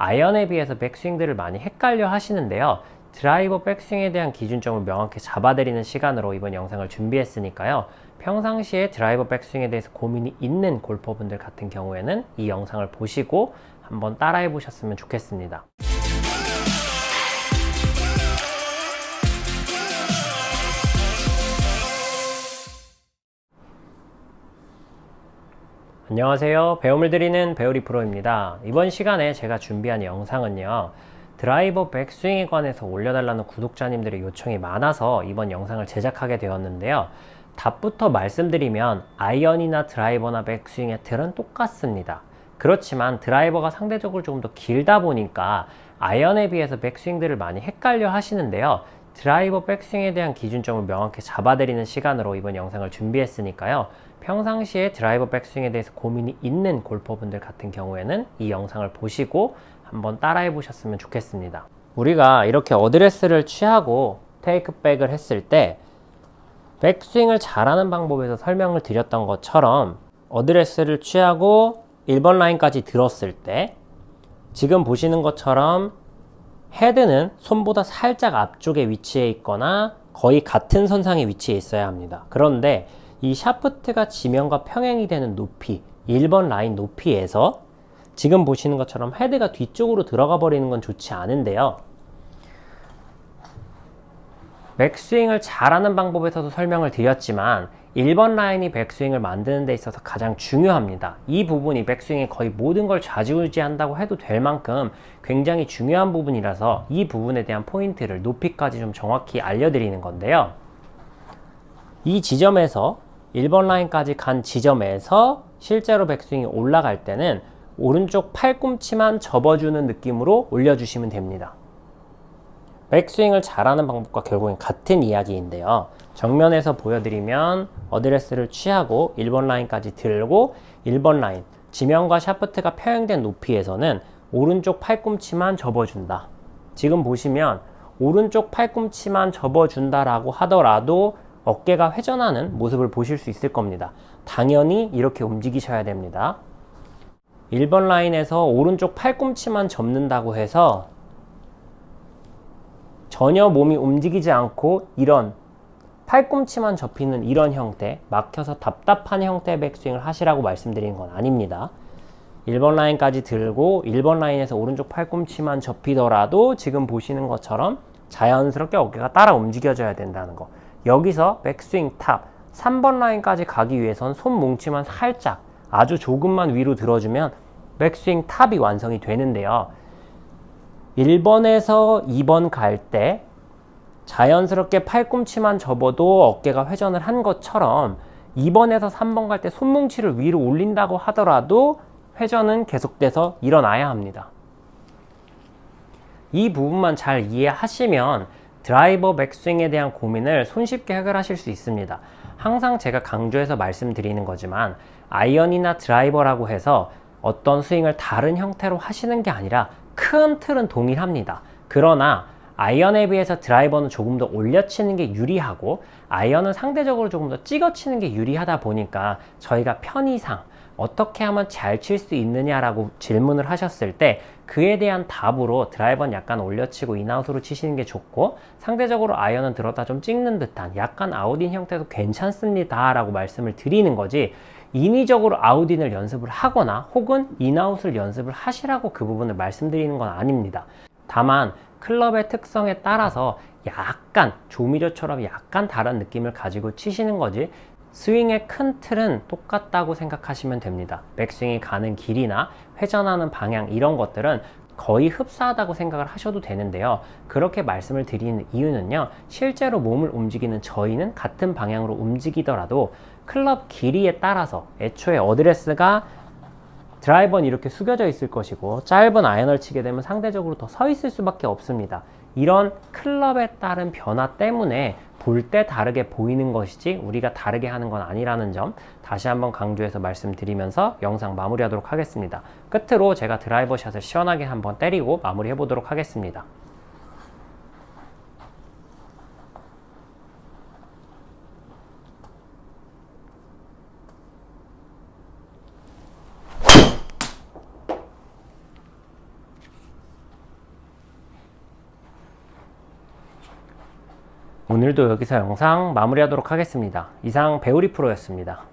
아이언에 비해서 백스윙들을 많이 헷갈려 하시는데요. 드라이버 백스윙에 대한 기준점을 명확히 잡아드리는 시간으로 이번 영상을 준비했으니까요. 평상시에 드라이버 백스윙에 대해서 고민이 있는 골퍼분들 같은 경우에는 이 영상을 보시고 한번 따라해 보셨으면 좋겠습니다. 안녕하세요. 배움을 드리는 배우리 프로입니다. 이번 시간에 제가 준비한 영상은요. 드라이버 백스윙에 관해서 올려달라는 구독자님들의 요청이 많아서 이번 영상을 제작하게 되었는데요. 답부터 말씀드리면 아이언이나 드라이버나 백스윙의 틀은 똑같습니다. 그렇지만 드라이버가 상대적으로 조금 더 길다 보니까 아이언에 비해서 백스윙들을 많이 헷갈려 하시는데요. 드라이버 백스윙에 대한 기준점을 명확히 잡아드리는 시간으로 이번 영상을 준비했으니까요. 평상시에 드라이버 백스윙에 대해서 고민이 있는 골퍼분들 같은 경우에는 이 영상을 보시고 한번 따라해 보셨으면 좋겠습니다. 우리가 이렇게 어드레스를 취하고 테이크백을 했을 때 백스윙을 잘하는 방법에서 설명을 드렸던 것처럼 어드레스를 취하고 1번 라인까지 들었을 때 지금 보시는 것처럼 헤드는 손보다 살짝 앞쪽에 위치해 있거나 거의 같은 선상에 위치해 있어야 합니다. 그런데 이 샤프트가 지면과 평행이 되는 높이, 1번 라인 높이에서 지금 보시는 것처럼 헤드가 뒤쪽으로 들어가 버리는 건 좋지 않은데요. 백스윙을 잘하는 방법에서도 설명을 드렸지만 1번 라인이 백스윙을 만드는 데 있어서 가장 중요합니다. 이 부분이 백스윙의 거의 모든 걸 좌지우지한다고 해도 될 만큼 굉장히 중요한 부분이라서 이 부분에 대한 포인트를 높이까지 좀 정확히 알려드리는 건데요. 이 지점에서 1번 라인까지 간 지점에서 실제로 백스윙이 올라갈 때는 오른쪽 팔꿈치만 접어주는 느낌으로 올려주시면 됩니다. 백스윙을 잘하는 방법과 결국엔 같은 이야기인데요. 정면에서 보여드리면 어드레스를 취하고 1번 라인까지 들고 1번 라인, 지면과 샤프트가 평행된 높이에서는 오른쪽 팔꿈치만 접어준다. 지금 보시면 오른쪽 팔꿈치만 접어준다라고 하더라도 어깨가 회전하는 모습을 보실 수 있을 겁니다. 당연히 이렇게 움직이셔야 됩니다. 1번 라인에서 오른쪽 팔꿈치만 접는다고 해서 전혀 몸이 움직이지 않고 이런 팔꿈치만 접히는 이런 형태, 막혀서 답답한 형태의 백스윙을 하시라고 말씀드린 건 아닙니다. 1번 라인까지 들고 1번 라인에서 오른쪽 팔꿈치만 접히더라도 지금 보시는 것처럼 자연스럽게 어깨가 따라 움직여줘야 된다는 거. 여기서 백스윙 탑 3번 라인까지 가기 위해선 손뭉치만 살짝 아주 조금만 위로 들어주면 백스윙 탑이 완성이 되는데요. 1번에서 2번 갈 때 자연스럽게 팔꿈치만 접어도 어깨가 회전을 한 것처럼 2번에서 3번 갈 때 손뭉치를 위로 올린다고 하더라도 회전은 계속돼서 일어나야 합니다. 이 부분만 잘 이해하시면 드라이버 백스윙에 대한 고민을 손쉽게 해결하실 수 있습니다. 항상 제가 강조해서 말씀드리는 거지만 아이언이나 드라이버라고 해서 어떤 스윙을 다른 형태로 하시는 게 아니라 큰 틀은 동일합니다. 그러나 아이언에 비해서 드라이버는 조금 더 올려치는 게 유리하고 아이언은 상대적으로 조금 더 찍어치는 게 유리하다 보니까 저희가 편의상 어떻게 하면 잘 칠 수 있느냐라고 질문을 하셨을 때 그에 대한 답으로 드라이버는 약간 올려치고 인아웃으로 치시는 게 좋고 상대적으로 아이언은 들었다 좀 찍는 듯한 약간 아웃인 형태도 괜찮습니다 라고 말씀을 드리는 거지 인위적으로 아웃인을 연습을 하거나 혹은 인아웃을 연습을 하시라고 그 부분을 말씀드리는 건 아닙니다. 다만 클럽의 특성에 따라서 약간 조미료처럼 약간 다른 느낌을 가지고 치시는 거지 스윙의 큰 틀은 똑같다고 생각하시면 됩니다. 백스윙이 가는 길이나 회전하는 방향 이런 것들은 거의 흡사하다고 생각을 하셔도 되는데요. 그렇게 말씀을 드리는 이유는요. 실제로 몸을 움직이는 저희는 같은 방향으로 움직이더라도 클럽 길이에 따라서 애초에 어드레스가 드라이버는 이렇게 숙여져 있을 것이고 짧은 아이언을 치게 되면 상대적으로 더 서 있을 수밖에 없습니다. 이런 클럽에 따른 변화 때문에 볼 때 다르게 보이는 것이지 우리가 다르게 하는 건 아니라는 점 다시 한번 강조해서 말씀드리면서 영상 마무리하도록 하겠습니다. 끝으로 제가 드라이버 샷을 시원하게 한번 때리고 마무리해 보도록 하겠습니다. 오늘도 여기서 영상 마무리하도록 하겠습니다. 이상 배우리 프로였습니다.